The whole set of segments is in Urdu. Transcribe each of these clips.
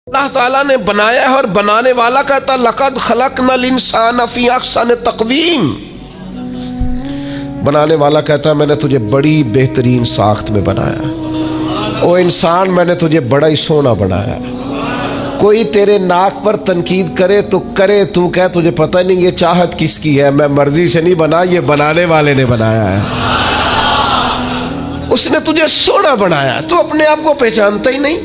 اللہ تعالیٰ نے بنایا ہے اور بنانے والا کہتا لقد خلقنا الانسان فی احسن تقویم. بنانے والا کہتا ہے میں نے تجھے بڑی بہترین ساخت میں بنایا. او انسان میں نے تجھے بڑا ہی سونا بنایا. کوئی تیرے ناک پر تنقید کرے تو کرے، تو کہ تجھے پتہ نہیں یہ چاہت کس کی ہے، میں مرضی سے نہیں بنا، یہ بنانے والے نے بنایا ہے. اس نے تجھے سونا بنایا، تو اپنے آپ کو پہچانتا ہی نہیں.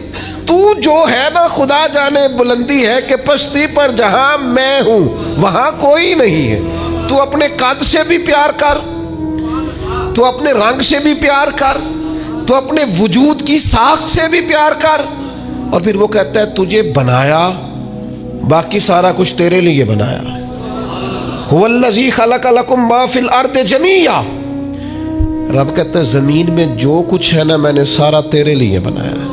تو جو ہے نا خدا جانے بلندی ہے کہ پشتی پر جہاں میں ہوں وہاں کوئی نہیں ہے. تو اپنے قد سے بھی پیار کر، تو اپنے رنگ سے بھی پیار کر، تو اپنے وجود کی ساخت سے بھی پیار کر. اور پھر وہ کہتا ہے تجھے بنایا، باقی سارا کچھ تیرے لیے بنایا. هو الذی خلق لکم ما فی الارض جمیعا. رب کہتا ہے زمین میں جو کچھ ہے نا میں نے سارا تیرے لیے بنایا ہے.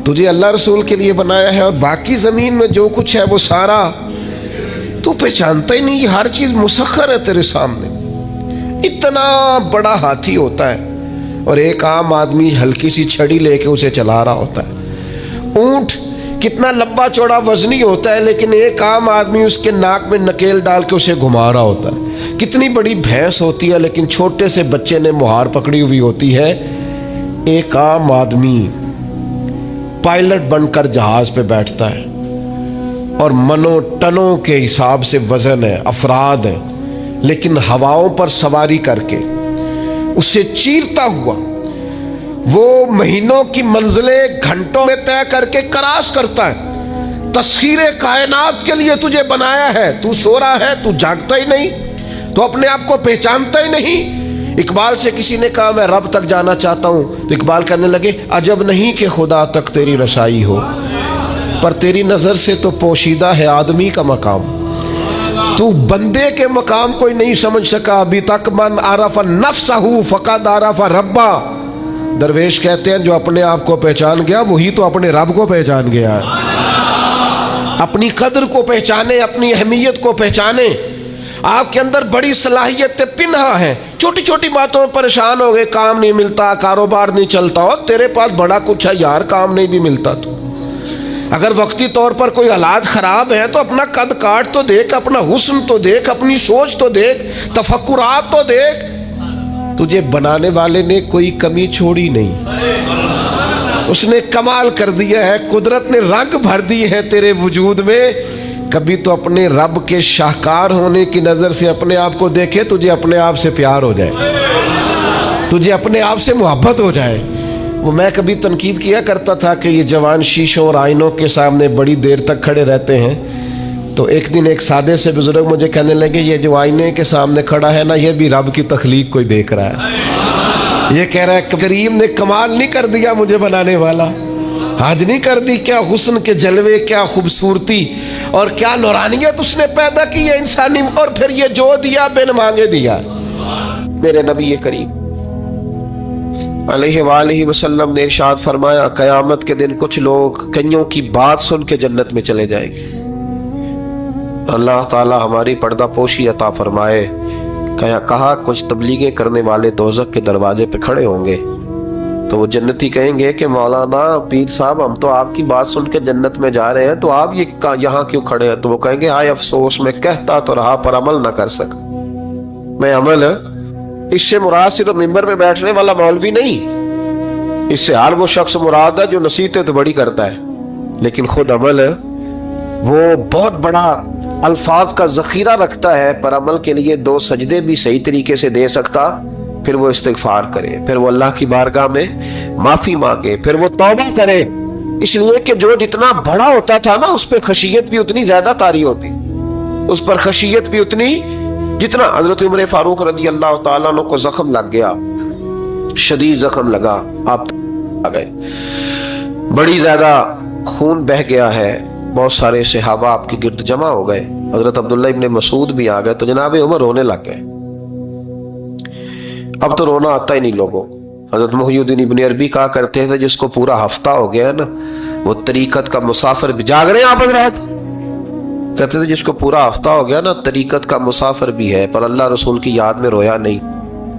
تجھے اللہ رسول کے لیے بنایا ہے، اور باقی زمین میں جو کچھ ہے وہ سارا تو پہچانتا ہی نہیں. یہ ہر چیز مسخر ہے تیرے سامنے. اتنا بڑا ہاتھی ہوتا ہے اور ایک عام آدمی ہلکی سی چھڑی لے کے اسے چلا رہا ہوتا ہے. اونٹ کتنا لمبا چوڑا وزنی ہوتا ہے لیکن ایک عام آدمی اس کے ناک میں نکیل ڈال کے اسے گھما رہا ہوتا ہے. کتنی بڑی بھینس ہوتی ہے لیکن چھوٹے سے بچے نے مہار پکڑی ہوئی ہوتی ہے. ایک عام آدمی پائلٹ بن کر جہاز پہ بیٹھتا ہے اور منوں ٹنوں کے حساب سے وزن ہے، افراد ہیں، لیکن ہواؤں پر سواری کر کے اسے چیرتا ہوا وہ مہینوں کی منزلیں گھنٹوں میں طے کر کے کراس کرتا ہے. تسخیر کائنات کے لیے تجھے بنایا ہے، تو سو رہا ہے، تو جاگتا ہی نہیں، تو اپنے آپ کو پہچانتا ہی نہیں. اقبال سے کسی نے کہا میں رب تک جانا چاہتا ہوں، تو اقبال کہنے لگے عجب نہیں کہ خدا تک تیری رسائی ہو، پر تیری نظر سے تو پوشیدہ ہے آدمی کا مقام. تو بندے کے مقام کوئی نہیں سمجھ سکا ابھی تک. من عرف نفسہ فقد عرف ربا. درویش کہتے ہیں جو اپنے آپ کو پہچان گیا وہی تو اپنے رب کو پہچان گیا ہے. اپنی قدر کو پہچانے، اپنی اہمیت کو پہچانے. آپ کے اندر بڑی صلاحیتیں پنہا ہیں. چھوٹی چھوٹی باتوں میں پریشان ہو گئے، کام نہیں ملتا، کاروبار نہیں چلتا، اور تیرے پاس بڑا کچھ ہے یار، کام نہیں بھی ملتا. تو اگر وقتی طور پر کوئی حالات خراب ہیں تو اپنا قد کاٹ تو دیکھ، اپنا حسن تو دیکھ، اپنی سوچ تو دیکھ، تفکرات تو دیکھ. تجھے بنانے والے نے کوئی کمی چھوڑی نہیں. اس نے کمال کر دیا ہے، قدرت نے رنگ بھر دی ہے تیرے وجود میں. کبھی تو اپنے رب کے شاہکار ہونے کی نظر سے اپنے آپ کو دیکھے، تجھے اپنے آپ سے پیار ہو جائے، تجھے اپنے آپ سے محبت ہو جائے. وہ میں کبھی تنقید کیا کرتا تھا کہ یہ جوان شیشوں اور آئینوں کے سامنے بڑی دیر تک کھڑے رہتے ہیں. تو ایک دن ایک سادے سے بزرگ مجھے کہنے لگے یہ جو آئینے کے سامنے کھڑا ہے نا یہ بھی رب کی تخلیق کوئی دیکھ رہا ہے. یہ کہہ رہا ہے کریم نے کمال نہیں کر دیا مجھے بنانے والا، حد نہیں کر دی. کیا حسن کے جلوے، کیا خوبصورتی اور کیا نورانیت اس نے پیدا کی ہے انسانی. اور پھر یہ جو دیا بن مانگے دیا. میرے نبی کریم علیہ وآلہ وسلم نے ارشاد فرمایا قیامت کے دن کچھ لوگ کئیوں کی بات سن کے جنت میں چلے جائیں گے. اللہ تعالی ہماری پردہ پوشی عطا فرمائے. کہا کچھ تبلیغیں کرنے والے دوزخ کے دروازے پہ کھڑے ہوں گے تو وہ جنتی کہیں گے کہ مولانا پیر صاحب ہم تو آپ کی بات سن کے جنت میں جا رہے ہیں، تو آپ یہ یہاں کیوں کھڑے ہیں؟ تو وہ کہیں گے ہائے افسوس میں کہتا تو رہا پر عمل نہ کر سکا. میں عمل اس سے مراد صرف ممبر میں بیٹھنے والا مولوی نہیں، اس سے ہر وہ شخص مراد ہے جو نصیحتیں تو بڑی کرتا ہے لیکن خود عمل وہ بہت بڑا الفاظ کا ذخیرہ رکھتا ہے، پر عمل کے لیے 2 سجدے بھی صحیح طریقے سے دے سکتا. پھر وہ استغفار کرے، پھر وہ اللہ کی بارگاہ میں معافی مانگے، پھر وہ توبہ کرے. اس لیے کہ جو جتنا بڑا ہوتا تھا نا اس پہ خشیت بھی اتنی زیادہ طاری ہوتی، اس پر خشیت بھی اتنی جتنا. حضرت عمر فاروق رضی اللہ تعالیٰ عنہ کو زخم لگ گیا، شدید زخم لگا، آپ آ گئے، بڑی زیادہ خون بہ گیا ہے. بہت سارے صحابہ آپ کے گرد جمع ہو گئے، حضرت عبداللہ ابن مسعود بھی آ گئے. تو جناب عمر رونے لگ گئے. اب تو رونا آتا ہی نہیں لوگوں. حضرت محی الدین ابن عربی کہا کرتے تھے جس کو پورا ہفتہ ہو گیا ہے نا وہ طریقت کا مسافر بھی. جاگ رہے ہیں آپ حضرات؟ کہتے تھے جس کو پورا ہفتہ ہو گیا نا طریقت کا مسافر بھی ہے پر اللہ رسول کی یاد میں رویا نہیں.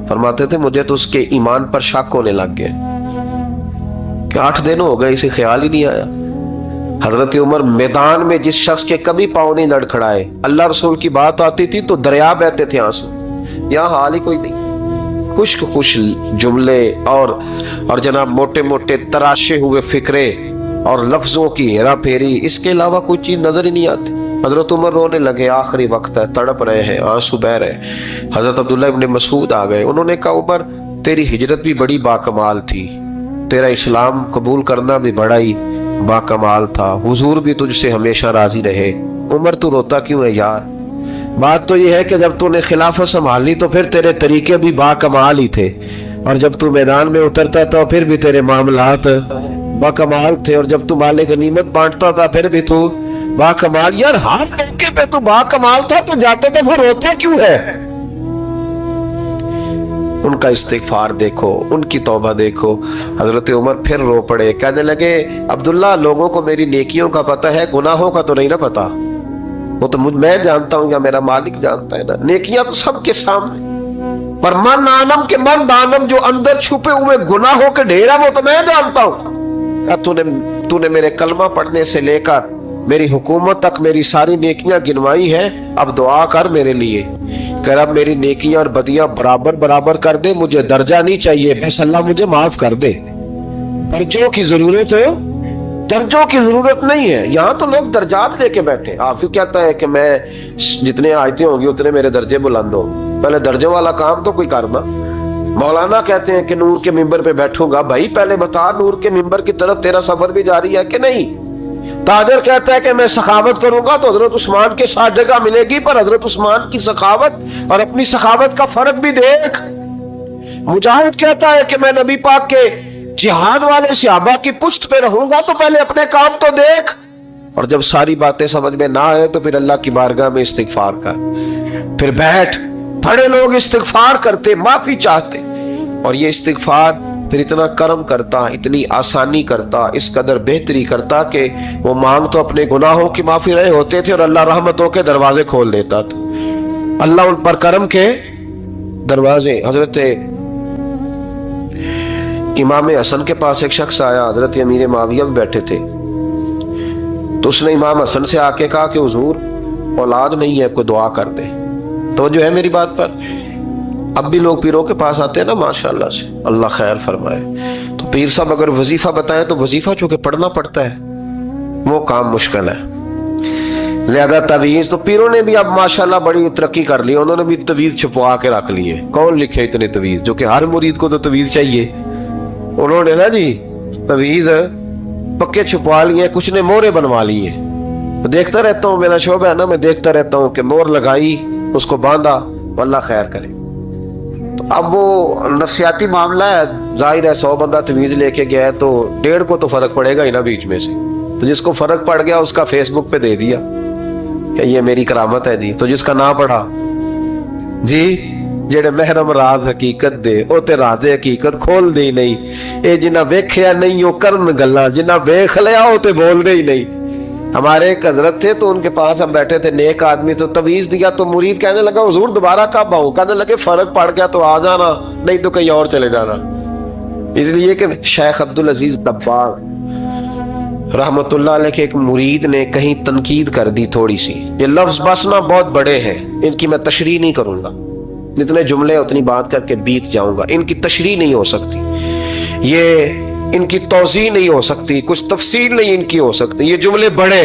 فرماتے تھے مجھے تو اس کے ایمان پر شک ہونے لگ گیا کہ 8 دن ہو گئے اسے خیال ہی نہیں آیا حضرت عمر میدان میں جس شخص کے کبھی پاؤں نہیں لڑکھڑائے، اللہ رسول کی بات آتی تھی تو دریا بہتے تھے آنسو، یہاں حال ہی کوئی نہیں، خشک خوش جملے اور جناب موٹے موٹے تراشے ہوئے فکرے اور لفظوں کی ہیرا پھیری، اس کے علاوہ کوئی چیز نظر ہی نہیں آتی۔ حضرت عمر رونے لگے، آخری وقت ہے، تڑپ رہے ہیں، آنسو بہ رہے ہیں۔ حضرت عبداللہ ابن مسعود آ گئے، انہوں نے کہا عمر تیری ہجرت بھی بڑی باکمال تھی، تیرا اسلام قبول کرنا بھی بڑا ہی باکمال تھا، حضور بھی تجھ سے ہمیشہ راضی رہے۔ عمر تو روتا کیوں ہے یار؟ بات تو یہ ہے کہ جب تو نے خلافت سنبھالی تو پھر تیرے طریقے بھی باکمال ہی تھے، اور جب تو میدان میں اترتا تو پھر بھی تیرے معاملات باکمال تھے، اور جب تو مال غنیمت بانٹتا تھا پھر بھی تو باکمال۔ یار ہر موقع پہ تو باکمال تھا تو جاتے تو پھر روتا کیوں ہے؟ ان کا استغفار دیکھو، ان کی توبہ دیکھو۔ حضرت عمر پھر رو پڑے، کہنے لگے عبداللہ لوگوں کو میری نیکیوں کا پتہ ہے، گناہوں کا تو نہیں نہ پتہ، وہ تو میں جانتا ہوں یا میرا مالک جانتا ہے نا، نیکیاں تو سب کے سامنے، پر من عالم کے من دانم جو اندر چھپے ہوئے گناہوں کے ڈھیر ہے وہ تو میں جانتا ہوں۔ کہ تو نے میرے کلمہ پڑھنے سے لے کر میری حکومت تک میری ساری نیکیاں گنوائی ہیں، اب دعا کر میرے لیے کہ رب میری نیکیاں اور بدیاں برابر برابر کر دے، مجھے درجہ نہیں چاہیے، بس اللہ مجھے معاف کر دے۔ درجوں کی ضرورت ہے، درجوں کی ضرورت نہیں ہے، یہاں تو لوگ درجات لے کے بیٹھے۔ حافظ کہتا ہے کہ میں جتنے آیتیں ہوں گی اتنے میرے درجے بلند ہوں، پہلے درجوں والا کام تو کوئی کرنا۔ مولانا کہتے ہیں کہ نور کے ممبر پہ بیٹھوں گا، بھائی پہلے بتا نور کے ممبر کی طرف تیرا سفر بھی جاری ہے کہ نہیں؟ تاجر کہتا ہے کہ میں سخاوت کروں گا تو حضرت عثمان کے ساتھ جگہ ملے گی، پر حضرت عثمان کی سخاوت اور اپنی سخاوت کا فرق بھی دیکھ۔ مجاہد کہتا ہے کہ میں نبی پاک کے جہاد والے صحابہ کی پشت پہ رہوں گا تو پہلے اپنے کام تو دیکھ، اور جب ساری باتیں سمجھ میں نہ آئے تو پھر اللہ کی بارگاہ میں استغفار کر، پھر بیٹھ۔ بڑے لوگ استغفار کرتے، معافی چاہتے، اور یہ استغفار پھر اتنا کرم کرتا، اتنی آسانی کرتا، اس قدر بہتری کرتا کہ وہ مانگ تو اپنے گناہوں کی معافی رہے ہوتے تھے اور اللہ رحمتوں کے دروازے کھول دیتا تھا، اللہ ان پر کرم کے دروازے۔ حضرت امام حسن کے پاس ایک شخص آیا، حضرت امیر معاویہ بھی بیٹھے تھے، تو اس نے امام حسن سے آ کے کہا کہ حضور اولاد نہیں ہے، کوئی دعا کر دے۔ توجہ ہے میری بات پر؟ اب بھی لوگ پیروں کے پاس آتے ہیں نا، ماشاءاللہ سے، اللہ خیر فرمائے، تو پیر صاحب اگر وظیفہ بتائیں تو وظیفہ چونکہ پڑھنا پڑتا ہے وہ کام مشکل ہے، زیادہ تعویذ تو پیروں نے بھی اب ماشاءاللہ بڑی ترقی کر لی، انہوں نے بھی تعویذ چھپوا کے رکھ لیے، کون لکھے اتنے تعویذ، جو کہ ہر مرید کو تو تعویذ چاہیے، انہوں نے نا جی تعویذ پکے چھپوا لیے، کچھ نے مورے بنوا لیے۔ دیکھتا رہتا ہوں، میرا شعبہ ہے نا، میں دیکھتا رہتا ہوں کہ مور لگائی، اس کو باندھا، اللہ خیر کرے۔ تو اب وہ نفسیاتی معاملہ ہے، ظاہر ہے 100 بندہ تعویذ لے کے گیا ہے تو 1.5 کو تو فرق پڑے گا ہی نا بیچ میں سے، تو جس کو فرق پڑ گیا اس کا فیس بک پہ دے دیا کہ یہ میری کرامت ہے جی، تو جس کا نہ پڑھا جی جڑے محرم راز حقیقت دے او تے راز حقیقت کھول دے ہی نہیں، اے جنہ ویکھیا نہیں او کرن گلاں، جنہ ویکھ لیا او تے بول دے ہی نہیں۔ ہمارے ایک حضرت تھے تو ان کے پاس ہم بیٹھے تھے، نیک آدمی، تو تعویذ دیا تو مرید کہنے لگا حضور دوبارہ کب آؤں؟ کہنے لگے فرق پڑ گیا تو آ جانا، نہیں تو کہیں اور چلے جانا۔ اس لیے کہ شیخ عبدالعزیز دباغ رحمت اللہ علیہ کے ایک مرید نے کہیں تنقید کر دی تھوڑی سی، یہ لفظ بس نہ بہت بڑے ہیں، ان کی میں تشریح نہیں کروں گا، جتنے جملے اتنی بات کر کے بیت جاؤں گا، ان کی تشریح نہیں ہو سکتی، یہ ان کی توضیح نہیں ہو سکتی، کچھ تفصیل نہیں ان کی ہو سکتی، یہ جملے بڑے،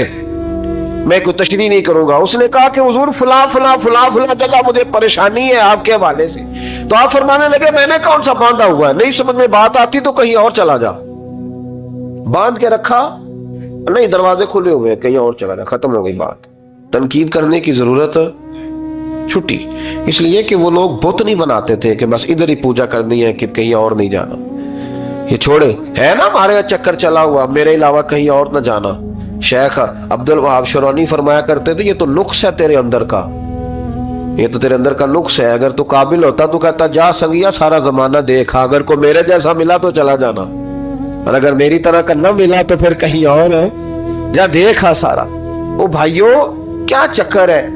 میں کوئی تشریح نہیں کروں گا۔ اس نے کہا کہ حضور فلاں فلاں فلاں فلاں جگہ مجھے پریشانی ہے آپ کے حوالے سے، تو آپ فرمانے لگے میں نے کون سا باندھا ہوا ہے، نہیں سمجھ میں بات آتی تو کہیں اور چلا جا، باندھ کے رکھا نہیں، دروازے کھلے ہوئے کہیں اور چلا جا، ختم ہو گئی بات۔ تنقید کرنے کی ضرورت چھٹی، اس لیے کہ وہ لوگ بت نہیں بناتے تھے کہ بس ادھر ہی پوجا کرنی ہے کہ کہیں اور نہیں جانا، یہ چھوڑے ہے نا ہمارے چکر چلا ہوا، میرے علاوہ کہیں اور نہ جانا۔ شیخ عبد الوہاب شرونی فرمایا کرتے تھے یہ تو نقص ہے تیرے اندر کا، یہ تو تیرے اندر کا نقص ہے، اگر تو قابل ہوتا تو کہتا جا سنگیا سارا زمانہ دیکھا، اگر کوئی میرے جیسا ملا تو چلا جانا، اور اگر میری طرح کا نہ ملا تو پھر کہیں اور ہے، جا دیکھا سارا۔ او بھائیو کیا چکر ہے،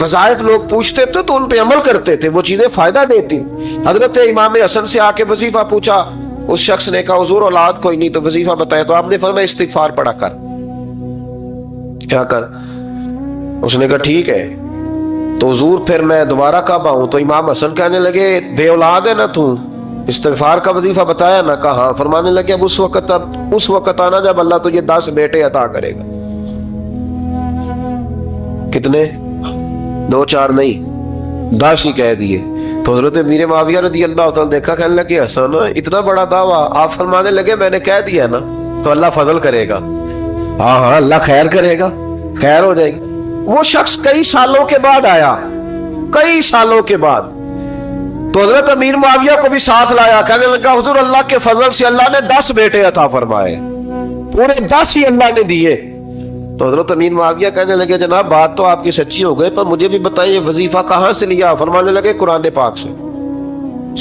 وظائف لوگ پوچھتے تھے تو ان پہ عمل کرتے تھے، وہ چیزیں فائدہ دیتی۔ حضرت امام حسن سے آ کے وظیفہ پوچھا، اس شخص نے کہا حضور اولاد کوئی نہیں تو وظیفہ بتائے، تو آپ نے فرمایا استغفار پڑھا کر، کیا کر؟ اس نے کہا ٹھیک ہے. تو حضور پھر میں دوبارہ کب آؤں؟ تو امام حسن کہنے لگے بے اولاد ہے نا تو، استغفار کا وظیفہ بتایا نا؟ کہا ہاں. فرمانے لگے اب اس وقت آنا جب اللہ تجھے 10 بیٹے عطا کرے گا. کتنے؟ 2 4 نہیں، 10 ہی کہہ دیے. تو حضرت امیر معاویہ رضی اللہ تعالیٰ دیکھا، کہنے لگے حسن اتنا بڑا دعویٰ؟ آپ فرمانے لگے میں نے کہہ دیا نا تو اللہ فضل کرے گا. ہاں ہاں اللہ خیر کرے گا، خیر ہو جائے گی. وہ شخص کئی سالوں کے بعد آیا، کئی سالوں کے بعد. تو حضرت امیر معاویہ کو بھی ساتھ لایا، کہنے لگا حضور اللہ کے فضل سے اللہ نے 10 بیٹے عطا فرمائے، پورے 10 ہی اللہ نے دیے. تو حضرت امیر معاویہ کہنے لگے جناب بات تو آپ کی سچی ہو گئی، پر مجھے بھی بتائیے وظیفہ کہاں سے لیا؟ فرمانے لگے قرآن پاک سے،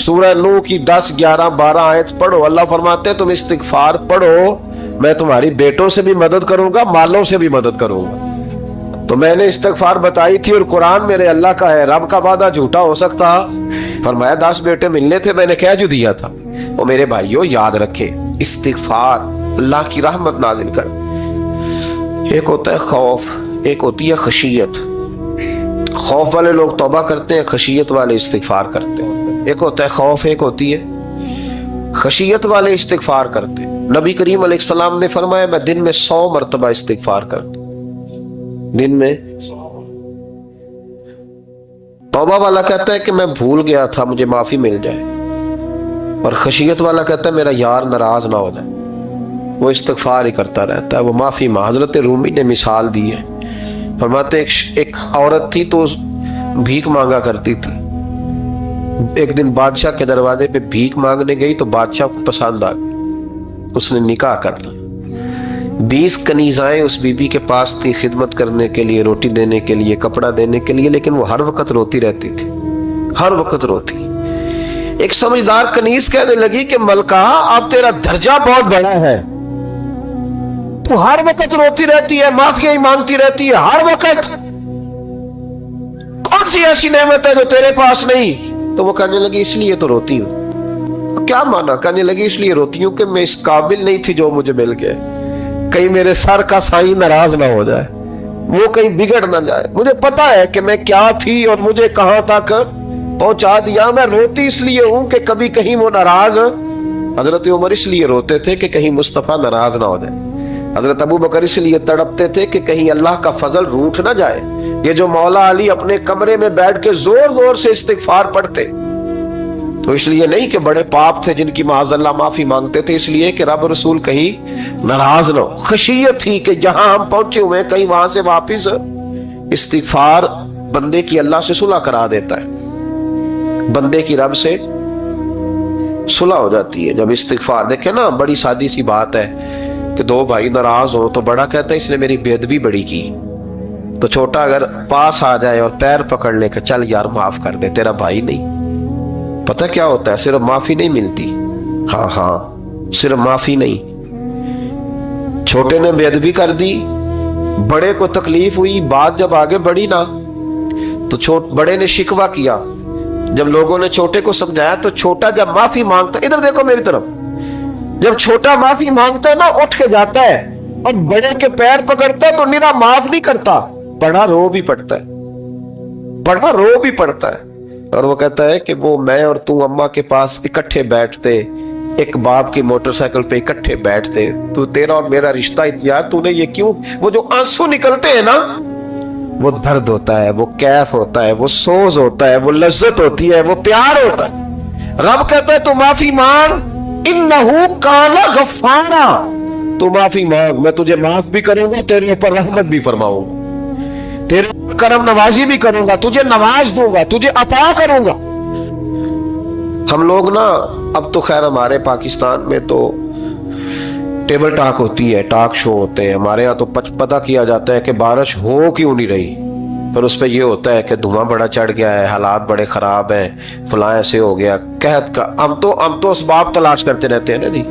سورہ نوح کی 10 11 12 آیت پڑھو. اللہ فرماتے تم استغفار پڑھو، میں تمہاری بیٹوں سے بھی مدد کروں گا، مالوں سے بھی مدد کروں گا. تو میں نے استغفار بتائی تھی اور قرآن میرے اللہ کا ہے، رب کا وعدہ جھوٹا ہو سکتا؟ فرمایا 10 بیٹے ملنے تھے، میں نے کہہ جو دیا تھا. وہ میرے بھائیوں یاد رکھے استغفار اللہ کی رحمت نازل کر. ایک ہوتا ہے خوف، ایک ہوتی ہے خشیت. خوف والے لوگ توبہ کرتے ہیں، خشیت والے استغفار کرتے ہیں. ایک ہوتا ہے خوف، ایک ہوتی ہے خشیت والے استغفار کرتے ہیں. نبی کریم علیہ السلام نے فرمایا میں دن میں 100 مرتبہ استغفار کرتا ہوں، دن میں. توبہ والا کہتا ہے کہ میں بھول گیا تھا مجھے معافی مل جائے، اور خشیت والا کہتا ہے میرا یار ناراض نہ ہو جائے، وہ استغفار ہی کرتا رہتا ہے، وہ معافی مانگ. حضرت رومی نے مثال دی ہے، فرماتے ایک عورت تھی تو بھیک مانگا کرتی تھی. ایک دن بادشاہ کے دروازے پہ بھیک مانگنے گئی تو بادشاہ کو پسند آ گئی، اس نے نکاح کر لیا. 20 کنیزائیں اس بی بی کے پاس تھی خدمت کرنے کے لیے، روٹی دینے کے لیے، کپڑا دینے کے لیے، لیکن وہ ہر وقت روتی رہتی تھی، ہر وقت روتی. ایک سمجھدار کنیز کہنے لگی کہ ملکہ اب تیرا درجہ بہت بڑا ہے، تو ہر وقت روتی رہتی ہے، معافیاں ہی مانگتی رہتی ہے ہر وقت، کون سی ایسی نعمت ہے جو تیرے پاس نہیں؟ تو وہ کہنے لگی اس لیے تو روتی ہوں. کیا مانا؟ کہنے لگی اس لیے روتی ہوں کہ میں اس قابل نہیں تھی جو مجھے مل گئے، کہیں میرے سر کا سائیں ناراض نہ ہو جائے، وہ کہیں بگڑ نہ جائے. مجھے پتا ہے کہ میں کیا تھی اور مجھے کہاں تک پہنچا دیا. میں روتی اس لیے ہوں کہ کبھی کہیں وہ ناراض. حضرت عمر اس لیے روتے تھے کہ کہیں مصطفیٰ ناراض نہ ہو جائے. حضرت ابو بکر اس لیے تڑپتے تھے کہ کہیں اللہ کا فضل روٹھ نہ جائے. یہ جو مولا علی اپنے کمرے میں بیٹھ کے زور زور سے استغفار پڑھتے تو اس لیے نہیں کہ بڑے پاپ تھے جن کی معاذ اللہ معافی مانگتے تھے، اس لیے کہ رب رسول کہیں ناراض نہ ہو. خشیت تھی کہ جہاں ہم پہنچے ہوئے کہیں وہاں سے واپس. استغفار بندے کی اللہ سے صلح کرا دیتا ہے، بندے کی رب سے صلح ہو جاتی ہے جب استغفار. دیکھیں نا بڑی سادی سی بات ہے کہ 2 بھائی ناراض ہو تو بڑا کہتا ہے اس نے میری بے ادبی بڑی کی، تو چھوٹا اگر پاس آ جائے اور پیر پکڑ لے کہ چل یار معاف کر دے، تیرا بھائی نہیں. پتہ کیا ہوتا ہے؟ صرف معافی نہیں ملتی، ہاں صرف معافی نہیں. چھوٹے نے بے ادبی کر دی، بڑے کو تکلیف ہوئی، بات جب آگے بڑھی نا تو بڑے نے شکوہ کیا. جب لوگوں نے چھوٹے کو سمجھایا تو چھوٹا جب معافی مانگتا، ادھر دیکھو میری طرف، جب چھوٹا معافی مانگتا ہے نا اٹھ کے جاتا ہے اور بڑے کے پیر پکڑتا ہے تو میرا معاف نہیں کرتا، بڑا رو بھی پڑتا ہے، بڑا رو بھی پڑتا ہے. اور وہ کہتا ہے کہ وہ میں اور تو اماں کے پاس اکٹھے بیٹھتے، ایک باپ کی موٹر سائیکل پہ اکٹھے بیٹھتے، تو تیرا اور میرا رشتہ یار تو نے یہ کیوں؟ وہ جو آنسو نکلتے ہیں نا وہ درد ہوتا ہے، وہ کیف ہوتا ہے، وہ سوز ہوتا ہے، وہ لذت ہوتی ہے، وہ پیار ہوتا ہے. رب کہتا ہے تو معافی مانگ، انہو کان غفارا، تو معافی مانگ، میں تجھے معاف بھی کروں گا، تیرے اوپر رحمت بھی فرماؤں گا، تیرے کرم نوازی بھی کروں گا، تجھے نواز دوں گا، تجھے عطا کروں گا. ہم لوگ نا اب تو خیر ہمارے پاکستان میں تو ٹیبل ٹاک ہوتی ہے، ٹاک شو ہوتے ہیں. ہمارے یہاں تو پتہ کیا جاتا ہے کہ بارش ہو کیوں نہیں رہی، پھر اس پہ یہ ہوتا ہے کہ دھواں بڑا چڑھ گیا ہے، حالات بڑے خراب ہیں، فلاں ایسے ہو گیا، قحط کا. ہم تو اسباب تلاش کرتے رہتے ہیں نا جی،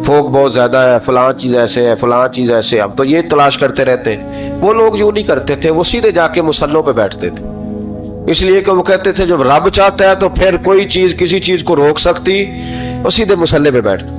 فوق بہت زیادہ ہے، فلاں چیز ایسے ہے، فلاں چیز ایسے، ہم تو یہ تلاش کرتے رہتے ہیں. وہ لوگ یوں نہیں کرتے تھے، وہ سیدھے جا کے مصلوں پہ بیٹھتے تھے، اس لیے کہ وہ کہتے تھے جب رب چاہتا ہے تو پھر کوئی چیز کسی چیز کو روک سکتی، وہ سیدھے مصلے پہ بیٹھتے.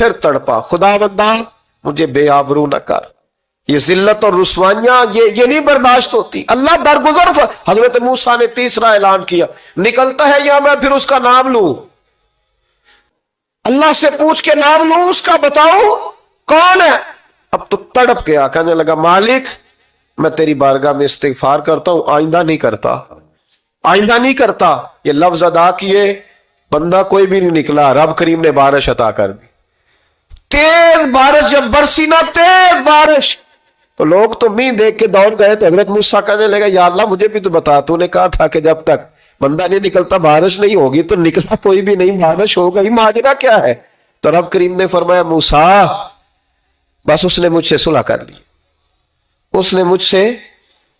پھر تڑپا، خدا بندہ مجھے بے آبرو نہ کر، یہ ذلت اور رسوائیاں یہ نہیں برداشت ہوتی۔ اللہ درگزر حضرت موسیٰ نے تیسرا اعلان کیا، نکلتا ہے یا میں پھر اس کا نام لوں؟ اللہ سے پوچھ کے نام لوں اس کا، بتاؤ کون ہے؟ اب تو تڑپ گیا، کہنے لگا مالک میں تیری بارگاہ میں استغفار کرتا ہوں، آئندہ نہیں کرتا، آئندہ نہیں کرتا۔ یہ لفظ ادا کیے، بندہ کوئی بھی نہیں نکلا، رب کریم نے بارش عطا کر دی، تیز بارش جب برسی نا، تیز بارش، تو لوگ تو می دیکھ کے دوڑ گئے۔ تو حضرت موسیٰ کہنے لگا یا اللہ مجھے بھی تو بتا، تو نے کہا تھا کہ جب تک بندہ نہیں نکلتا بارش نہیں ہوگی، تو نکلا کوئی بھی نہیں، بارش ہو گئی، ماجرا کیا ہے؟ تو رب کریم نے فرمایا موسیٰ بس اس نے مجھ سے صلح کر لی، اس نے مجھ سے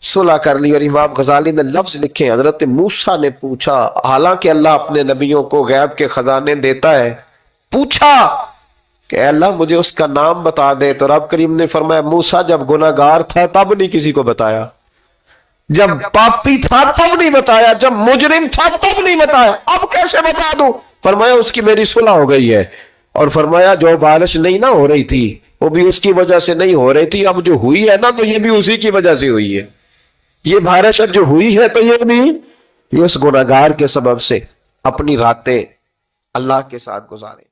صلح کر لی۔ اور امام غزالی نے لفظ لکھے، حضرت موسیٰ نے پوچھا، حالانکہ اللہ اپنے نبیوں کو غیب کے خزانے دیتا ہے، پوچھا کہ اے اللہ مجھے اس کا نام بتا دے۔ تو رب کریم نے فرمایا موسیٰ جب گناہ گار تھا تب نہیں کسی کو بتایا، جب پاپی تھا تب نہیں بتایا، جب مجرم تھا تب نہیں بتایا، اب کیسے بتا دوں؟ فرمایا اس کی میری صلح ہو گئی ہے، اور فرمایا جو بارش نہیں نہ ہو رہی تھی وہ بھی اس کی وجہ سے نہیں ہو رہی تھی، اب جو ہوئی ہے نا تو یہ بھی اسی کی وجہ سے ہوئی ہے، یہ بارش جو ہوئی ہے تو یہ بھی یہ اس گناہ گار کے سبب سے۔ اپنی راتیں اللہ کے ساتھ گزارے۔